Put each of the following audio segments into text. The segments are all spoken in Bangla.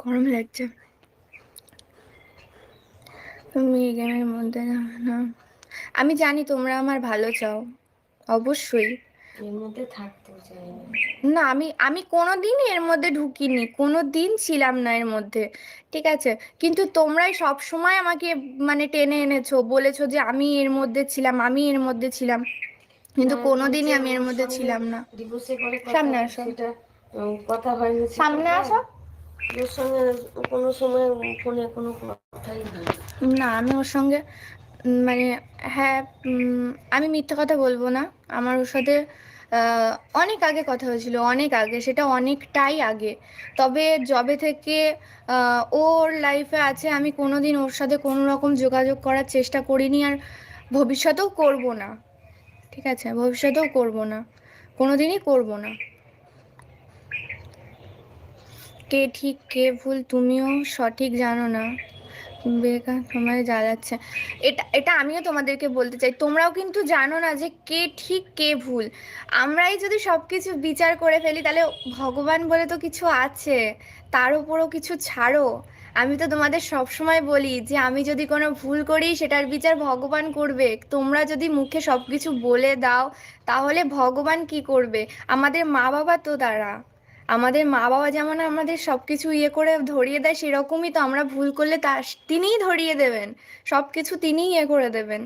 গরম লাগছে। তুমি এই গেমের মধ্যে না, আমি জানি তোমরা আমার ভালো চাও, অবশ্যই। এর মধ্যে থাকতেও চাই না। না, আমি আমি কোনোদিন এর মধ্যে ঢুকিনি, কোনোদিন ছিলাম না এর মধ্যে, ঠিক আছে? কিন্তু তোমরাই সব সময় আমাকে মানে টেনে এনেছো, বলেছো যে আমি এর মধ্যে ছিলাম, আমি এর মধ্যে ছিলাম, কিন্তু না, তুমি কোনোদিনই যে আমি এর ওর মধ্যে সঙ্গে ছিলাম না। ডিভোর্সের পরে কথা সামনে আসো, সেটা কথা হয়নি সেটা সামনে হয়? আসো। ওর সঙ্গে কোনো সময় ফোনে কোনো কথাই হয় না। না, আমি ওর সঙ্গে মানে, হ্যাঁ, আমি মিথ্যে কথা বলবো না। আমার ওর সাথে আহ, অনেক আগে কথা হয়েছিল, অনেক আগে, সেটা অনেকটাই আগে। তবে যবে থেকে ওর লাইফে আছে, আমি কোনোদিন ওর সাথে কোনো রকম যোগাযোগ করার চেষ্টা করিনি, আর ভবিষ্যতেও করব না, ঠিক আছে? ভবিষ্যতেও করব না, কোনোদিনই করব না। কে ঠিক কে ভুল তুমিও সঠিক জানো না, বেকার তোমায় জ্বালাচ্ছে। এটা এটা আমিও তোমাদেরকে বলতে চাই, তোমরাও কিন্তু জানো না যে কে ঠিক কে ভুল। আমরাই যদি সবকিছু বিচার করে ফেলি, তাহলে ভগবান বলে তো কিছু আছে, তার উপরও কিছু ছাড়ো। আমি তো তোমাদের সব সময় বলি যে আমি যদি কোনো ভুল করি, সেটার বিচার ভগবান করবে। তোমরা যদি মুখে সবকিছু বলে দাও, তাহলে ভগবান কি করবে? আমাদের মা বাবা তো তারা, আমাদের মা বাবা যেমন আমাদের সবকিছু ইয়ে করে ধরিয়ে দেয়, সেরকমই তো আমরা ভুল করলে তা তিনিই ধরিয়ে দেবেন, সবকিছু তিনিই ইয়ে করে দেবেন।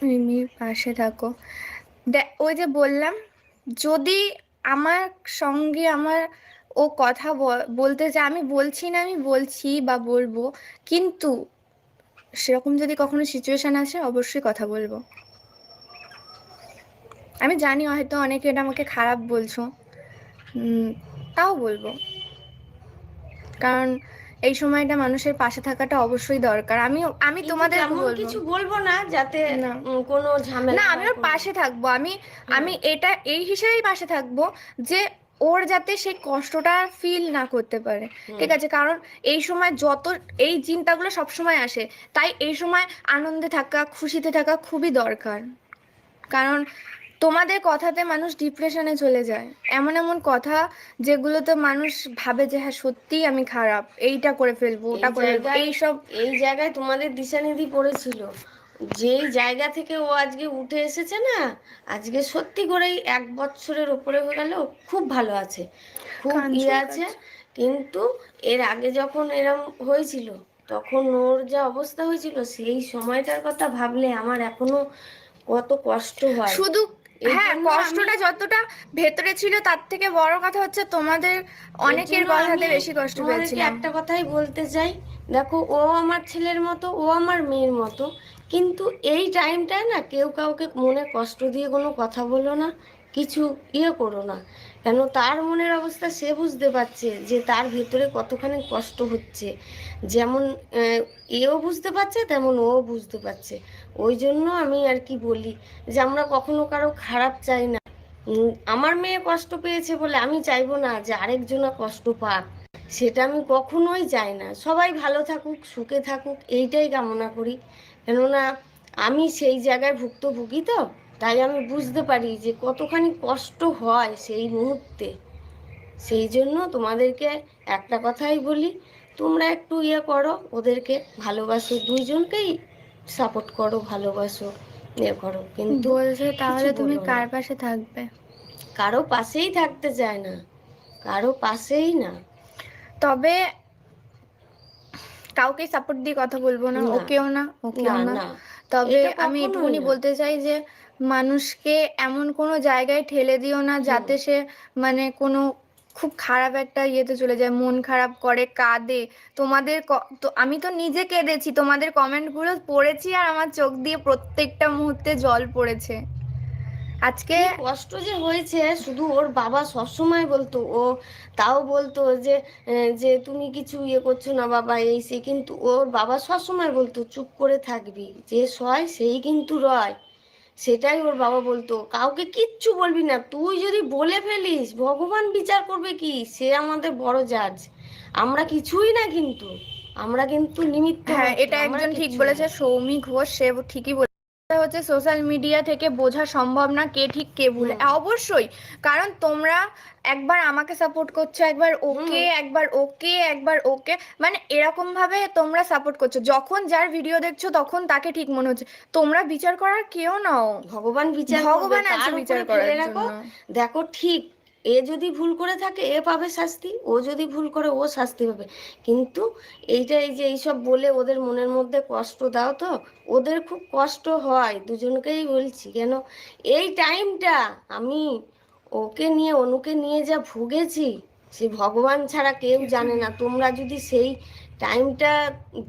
মিমির পাশে থাকো। ওই যে বললাম, যদি আমার সঙ্গে আমার ও কথা বলতে চায়, আমি বলছি না, আমি বলছি বা বলবো, কিন্তু সেরকম যদি কখনো সিচুয়েশন আসে, অবশ্যই কথা বলবো। আমি জানি হয়তো অনেকে এটা আমাকে খারাপ বলছো, উম, তাও বলবো, কারণ এই সময়টা মানুষের পাশে থাকাটা অবশ্যই দরকার। আমি কিন্তু তোমাদেরকে তেমন বলবো। কিছু বলবো না যাতে না, কোনো না, ঝামেলা আমি হয় ওর কোনো। পাশে থাকবো, আমি হ্যাঁ। আমি এটা এই হিসেবেই পাশে থাকবো যে ওর যাতে সেই কষ্টটা ফিল না করতে পারে, হুম। ঠিক আছে? কারণ এই সময় যত এই চিন্তাগুলো সব সময় আসে, তাই এই সময় আনন্দে থাকা, খুশিতে থাকা খুবই দরকার। কারণ তোমাদের কথাতে মানুষ ডিপ্রেশনে চলে যায়, এমন এমন কথা যেগুলোতে মানুষ ভাবে যে হ্যাঁ সত্যিই আমি খারাপ, এইটা করে ফেলবো, এই ওটা করে ফেলবো, জায়গায় এইসব। এই জায়গায় তোমাদের দিশানিধি পড়েছিল। যেই জায়গা থেকে ও আজকে উঠে এসেছে না, আজকে সত্যি করেই 1 বছরের ওপরে হয়ে গেল, খুব ভালো আছে, খুব কাঁদছো ইয়ে আছে। কাঁদছো। কিন্তু এর আগে যখন এরম হয়েছিল, তখন ওর যা অবস্থা হয়েছিল, সেই সময়টার কথা ভাবলে আমার এখনো কত কষ্ট হয়। শুধু, এর হ্যাঁ, জন্য আমি কষ্টটা যতটা ভেতরে ছিল, তার থেকে বড় কথা হচ্ছে তোমাদের এর অনেকের জন্য কথাতে আমি বেশি কষ্ট তোমাদেরকে পেয়েছিলাম। একটা কথাই বলতে চাই। দেখো, ও আমার ছেলের মতো, ও আমার মেয়ের মতো। কিন্তু এই টাইমটায় না কেউ কাউকে মনে কষ্ট দিয়ে কোনো কথা বলো না, কিছু ইয়ে করো না। কেন, তার মনের অবস্থা সে বুঝতে পারছে যে তার ভেতরে কতখানি কষ্ট হচ্ছে। যেমন এও বুঝতে পারছে, তেমন ও বুঝতে পারছে। ওই জন্য আমি আর কি বলি যে আমরা কখনো কারো খারাপ চাই না। আমার মেয়ে কষ্ট পেয়েছে বলে আমি চাইবো না যে আরেকজনা কষ্ট পাক, সেটা আমি কখনোই চাই না। সবাই ভালো থাকুক, সুখে থাকুক, এইটাই কামনা করি। কেননা আমি সেই জায়গায় ভুক্তভোগী তো, তাই আমি বুঝতে পারি যে কতখানি কষ্ট হয় সেই মুহূর্তে। সেই জন্য তোমাদেরকে একটা কথাই বলি, তোমরা একটু ইয়ে করো, ওদেরকে ভালোবাসো, দুইজনকেই সাপোর্ট করো, ভালোবাসো, ইয়ে করো, কিন্তু বলছে, কিছু তাহলে তুমি বলো না। কার পাশে থাকবে? কারো পাশেই থাকতে চায় না, কারো পাশেই না। তবে কাউকে সাপোর্ট দিয়ে কথা বলবো না, না, ওকেও না, ওকেও না, না। না, তবে এটা আমি কখনোই এটুকুনি না। বলতে চাই যে মানুষকে এমন কোনো জায়গায় ঠেলে দিও না হুম। যাতে সে মানে কোনো খুব খারাপ একটা ইয়েতে চলে যায়, মন খারাপ করে, কাঁদে। তো আমি তো নিজে কেঁদেছি, তোমাদের কমেন্টগুলো পড়েছি, আর আমার চোখ দিয়ে প্রত্যেকটা মুহূর্তে জল পড়েছে আজকে। কি কষ্ট যে হয়েছে, শুধু ওর বাবা সবসময় বলতো, ও তাও বলতো যে তুমি কিছু ইয়ে করছো না বাবা, এই সে, কিন্তু ওর বাবা সবসময় বলতো চুপ করে থাকবি, যে সয় সেই কিন্তু রয়। সেটাই ওর বাবা বলতো, কাউকে কিচ্ছু বলবি না, তুই যদি বলে ফেলিস ভগবান বিচার করবে কি, সে আমাদের বড় জাজ। আমরা কিছুই না, কিন্তু আমরা কিন্তু নিমিত্ত হ্যাঁ, মাত্র, এটা আমরা একজন ঠিক কিচ্ছু না। বলেছে, সৌমি ঘোষ, সে ঠিকই বলেছে। হচ্ছে সোশ্যাল মিডিয়া থেকে বোঝা সম্ভব না কে ঠিক কে ভুল। হুম অবশ্যই, কারণ তোমরা একবার আমাকে সাপোর্ট করছো, একবার হুম ওকে, একবার ওকে, একবার ওকে, মানে এরকম ভাবে তোমরা সাপোর্ট করছো। যখন যার ভিডিও দেখছো তখন তাকে ঠিক মনে হচ্ছে। তোমরা বিচার করার কেউ নাও, ভগবান বিচার করবে, ভগবান আছে তার বিচার উপরে করার ফেলে রাখো। জন্য। দেখো ঠিক, এ যদি ভুল করে থাকে এ পাবে শাস্তি, ও যদি ভুল করে ও শাস্তি পাবে। কিন্তু এইটা, এই যে এইসব বলে ওদের মনের মধ্যে কষ্ট দাও তো, ওদের খুব কষ্ট হয় দুজনকেই বলছি। কেন এই টাইমটা আমি ওকে নিয়ে অনুকে নিয়ে যা ভুগেছি, সে ভগবান ছাড়া কেউ জানে না। তোমরা যদি সেই টাইমটা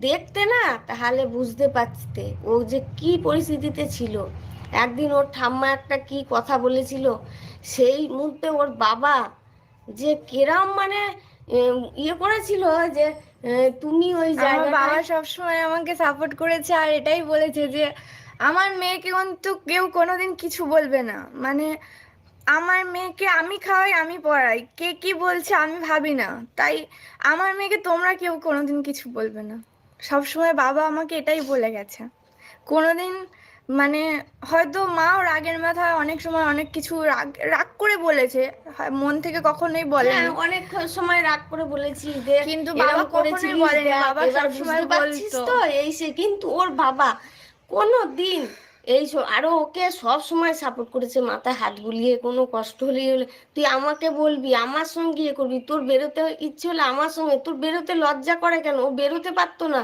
দেখতে না, তাহলে বুঝতে পারতে ও যে কি পরিস্থিতিতে ছিল। একদিন ওর ঠাম্মা একটা কি কথা বলেছিল, সেই মুহূর্তে ওর বাবা যে কেরাম মানে ইয়ে করেছিল যে তুমি ওই আমার বাবা জায়গাটায়। সবসময় আমাকে সাপোর্ট করেছে আর এটাই বলেছে যে আমার মেয়েকে কিন্তু কেউ কোনোদিন কিছু বলবে না, মানে আমার মেয়েকে আমি খাওয়াই, আমি পড়াই, কে কি বলছে আমি ভাবি না। তাই আমার মেয়েকে তোমরা কেউ কোনোদিন কিছু বলবে না। সবসময় বাবা আমাকে এটাই বলে গেছে। কোনোদিন মানে হয়তো মাও রাগের মাথায় অনেক সময় অনেক কিছু রাগ রাগ করে বলেছে, মন থেকে কখনোই হ্যাঁ, বলেনি। অনেক সময় রাগ করে বলেছি যে কিন্তু বাবা এরম কখনোই করেছিলিস, বলেনি, দেখ বাবা এবার সবসময় বুঝতে পারছিস বলতো। তো এই সে। কিন্তু ওর বাবা কোনো দিন আরো ওকে সব সময় সাপোর্ট করেছে, মাথায় হাত বুলিয়ে কোনো কষ্ট হলেই হলে তুই আমাকে বলবি, আমার সঙ্গে ইয়ে করবি, তোর বেরোতে ইচ্ছে হলে আমার সঙ্গে, তোর বেরোতে লজ্জা করে কেন? ও বেরোতে পারতো না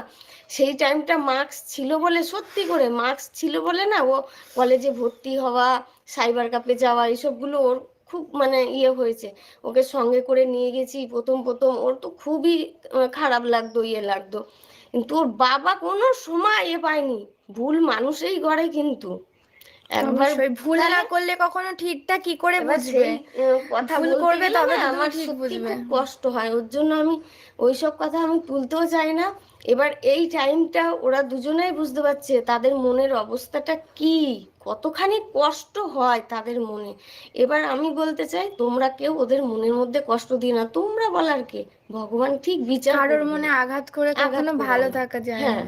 সেই টাইমটা, মার্কস ছিল বলে, সত্যি করে মার্কস ছিল বলে না, ও কলেজে ভর্তি হওয়া, সাইবার ক্যাফে যাওয়া, এইসবগুলো ওর খুব মানে ইয়ে হয়েছে। ওকে সঙ্গে করে নিয়ে গেছি প্রথম প্রথম, ওর তো খুবই খারাপ লাগতো, ইয়ে লাগতো। কিন্তু ওর বাবা কোনো সময় এ পায়নি, ভুল মানুষই করে কিন্তু একবার। অবশ্যই, ভুল না তাহলে করলে কখনো ঠিকটা কি করে এবার বুঝবে? সেই কথা ভুল বলতে করবে গেলে তবে না তো তুমি আমার ঠিক সত্যি বুঝবে। খুব কষ্ট হয়, ওর জন্য আমি ওইসব কথা আমি তুলতেও চাই না। এবার এই টাইমটা ওরা দুজনেই বুঝতে পারছে তাদের মনের অবস্থাটা কি, কতখানি কষ্ট হয় তাদের মনে। এবার আমি বলতে চাই তোমরা কেউ ওদের মনের মধ্যে কষ্ট দিও না, তোমরা বলার কে, ভগবান ঠিক বিচার কারোর করবে, মনে আঘাত করে আঘাত কখনো করো ভালো না। থাকা যায় না। হ্যাঁ,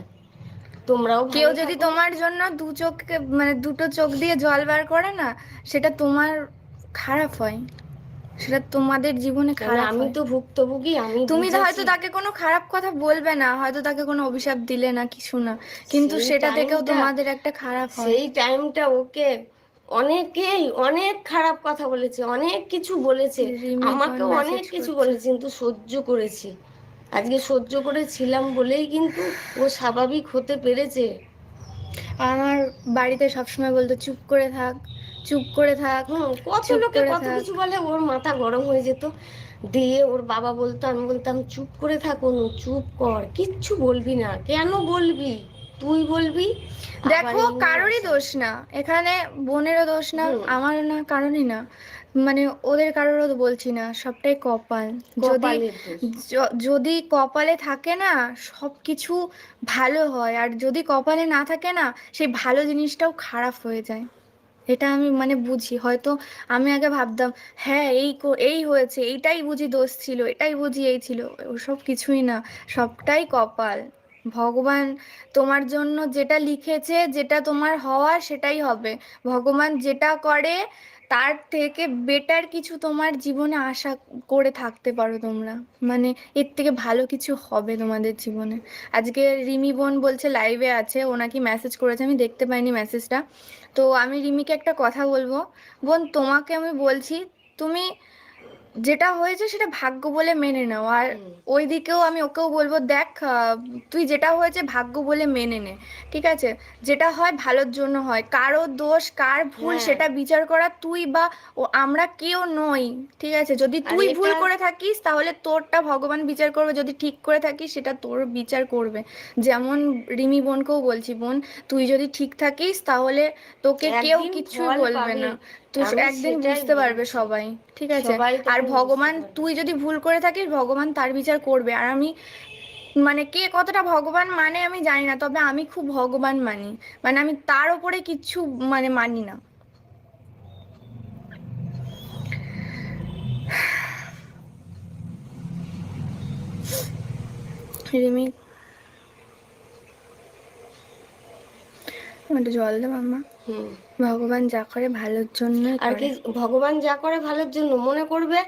তোমরাও কেউ ভালো যদি থাকো। তোমার জন্য দু চোখকে মানে দুটো চোখ দিয়ে জল বার করে না, সেটা তোমার খারাপ হয়, সেটা তোমাদের জীবনে কেন খারাপ আমি হয়। তো ভুক্তভোগী, আমি তুমি তো হয়তো বুঝেছি। তাকে কোনো খারাপ কথা বলবে না, হয়তো তাকে কোনো অভিশাপ দিলে না, কিছু না, কিন্তু সেই সেটা থেকেও টাইমটা, তোমাদের একটা খারাপ হয়। সেই টাইমটা ওকে অনেকেই অনেক খারাপ কথা বলেছে, অনেক কিছু বলেছে, রিমি বোন আমাকেও অনেক মেসেজ কিছু করছে। বলেছে, কিন্তু সহ্য করেছি। আজকে সহ্য করেছিলাম বলেই কিন্তু ও স্বাভাবিক হতে পেরেছে। আমার বাড়িতে সবসময় বলতো চুপ করে থাক, চুপ করে থাক, কত চুপ লোকে করে কত থাক। কিছু বলে, ওর মাথা গরম হয়ে যেত। দিয়ে ওর বাবা বলতো, আমি বলতাম চুপ করে থাকো, চুপ কর, কিচ্ছু বলবি না, কেন বলবি, তুই বলবি। আবার দেখো, এই নিয়ে কারোরই দোষ অশান্তি। না এখানে, বোনেরও দোষ না, হুম, আমারও না, কারণই না, মানে ওদের কারোরও তো বলছি না, সবটাই কপাল। যদি কপালের দোষ। যদি কপালে থাকে না সব কিছু ভালো হয়, আর যদি কপালে না থাকে না সেই ভালো জিনিসটাও খারাপ হয়ে যায়। এটা আমি মানে বুঝি হয়তো। আমি আগে ভাবতাম হ্যাঁ এই হয়েছে, এইটাই বুঝি দোষ ছিল, এটাই বুঝি এই ছিল। ওসব কিছুই না, সবটাই কপাল। ভগবান তোমার জন্য যেটা লিখেছে, যেটা তোমার হওয়ার সেটাই হবে। ভগবান যেটা করে তার থেকে বেটার কিছু তোমার জীবনে আশা করে থাকতে পারো তোমরা, মানে এর থেকে ভালো কিছু হবে তোমাদের জীবনে। আজকে রিমি বোন বলছে লাইভে আছে, ও নাকি মেসেজ করেছে, আমি দেখতে পাইনি মেসেজটা। তো আমি রিমিকে একটা কথা বলবো, বোন তোমাকে আমি বলছি, তুমি যেটা হয়েছে সেটা ভাগ্য বলে মেনে নাও। আর হুম, ওই দিকেও আমি ওকেও বলবো দেখ, তুই যেটা হয়েছে ভাগ্য বলে মেনে নে, ঠিক আছে? যেটা হয় ভালোর জন্য হয়, কারো দোষ কার ভুল হ্যাঁ। সেটা বিচার করা তুই বা ও আমরা কেউ নই, ঠিক আছে? যদি আর তুই ভুল এটা করে থাকিস তাহলে তোরটা ভগবান বিচার করবে, যদি ঠিক করে থাকিস সেটা তোর বিচার করবে। যেমন রিমি বোনকেও বলছি, বোন তুই যদি ঠিক থাকিস তাহলে তোকে কেউ একদিন কিচ্ছুই ফল বলবে পাবে, না। তুই আমি একদিন সেটাই বুঝতে পারবে বলছি। সবাই, ঠিক আছে? সবাই আর তখন বুঝতে ভগবান, পারবে। তুই যদি ভুল করে থাকিস ভগবান তার বিচার করবে। আর আমি মানে কে কতটা ভগবান মানে আমি জানি না, তবে আমি খুব ভগবান মানি, মানে আমি তার ওপরে কিচ্ছু মানে মানি না। রিমি একটু জল দে মাম্মা। হুম। ভগবান যা করে ভালোর জন্যই আর কি করে। ভগবান যা করে ভালোর জন্য মনে করবে,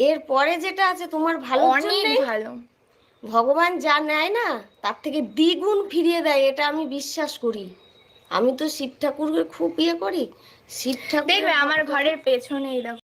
এর পরে যেটা আছে তোমার ভালোর অনেক জন্যই। ভালো। ভগবান যা নেয় না তার থেকে দ্বিগুণ ফিরিয়ে দেয়, এটা আমি বিশ্বাস করি। আমি তো শিব ঠাকুরকে খুব ইয়ে করি, শিব ঠাকুরের দেখবে আমার ভক্ত। ঘরের পেছনে এই দেখো